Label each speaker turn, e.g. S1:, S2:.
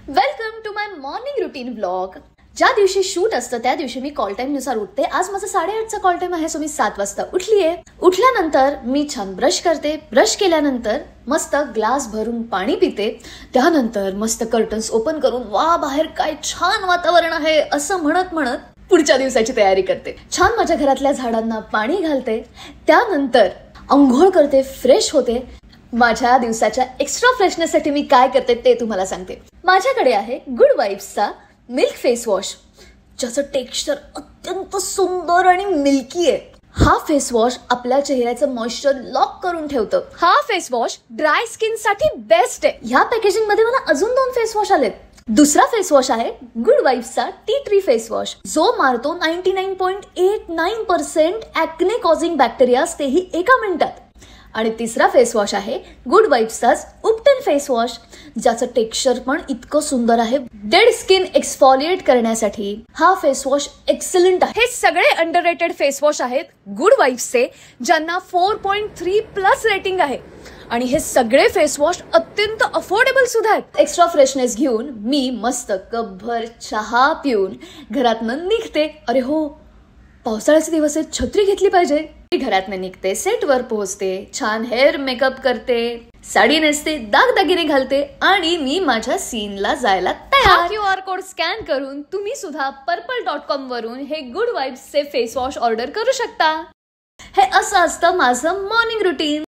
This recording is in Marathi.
S1: Welcome to my morning routine vlog. ज्या दिवशी शूट असतं त्या दिवशी मी कॉल टाइम नुसार उठते। आज माझा 8:30चा कॉल टाइम आहे, सो मी 7 वाजता उठलीये। उठल्यानंतर मी छान ब्रश करते। ब्रश केल्यानंतर मस्त ग्लास भरून पाणी पिते। त्यानंतर मस्त कर्टन्स ओपन करून वा बाहेर काय छान वातावरण आहे असं म्हणत म्हणत पुढच्या दिवसाची तयारी करते। छान माझ्या घरातल्या झाडांना पाणी घालते। त्यानंतर अंघोळ करते, फ्रेश होते। माझ्या दिवसाच्या एक्स्ट्रा फ्रेशनेससाठी मी काय करते ते तुम्हाला सांगते। माझ्याकडे आहे गुड वाइब्सचा मिल्क फेस वॉश, ज्याचं टेक्स्चर अत्यंत सुंदर आणि मिल्की आहे। हा फेस वॉश आपल्या चेहऱ्याचं मॉइश्चर लॉक करून ठेवतं। हा फेस वॉश ड्राय स्किन साठी बेस्ट आहे। ह्या पॅकेजिंग मध्ये मला अजून 2 फेस वॉश आलेत। दुसरा फेस वॉश आहे गुड वाइब्सचा टी ट्री फेस वॉश, जो मारतो 99.89% ॲक्ने कॉझिंग बॅक्टेरिया, तेही एका मिनिटात। आणि तिसरा फेस वॉश आहे गुड वाइब्सचाच उपटन फेस वॉश, ज्याचं टेक्स्चर पण इतकं सुंदर आहे। डेड स्किन एक्सफॉलिएट करण्यासाठी हा फेस वॉश एक्सलंट आहे। हे सगळे अंडररेटेड फेस वॉश आहेत गुड वाइब्सचे, ज्यांना 4.3+ रेटिंग आहे। आणि हे सगळे फेस वॉश अत्यंत अफोर्डेबल सुद्धा आहेत। एक्स्ट्रा फ्रेशनेस घेऊन मी मस्त कपभर चहा पिऊन घरातनं निघते। अरे हो, पावसाळ्याचे दिवस आहेत, छत्री घेतली पाहिजे। घरातनं निघते, सेटवर पोहोचते, छान हेअर मेकअप करते, साडी नेसते, दागदागिने घालते आणि मी माझ्या सीनला जायला तयार। QR कोड स्कॅन करून तुम्ही सुद्धा purple.com वरून हे गुड वाइब्सचे फेस वॉश ऑर्डर करू शकता। हे असं असतं माझं मॉर्निंग रुटीन।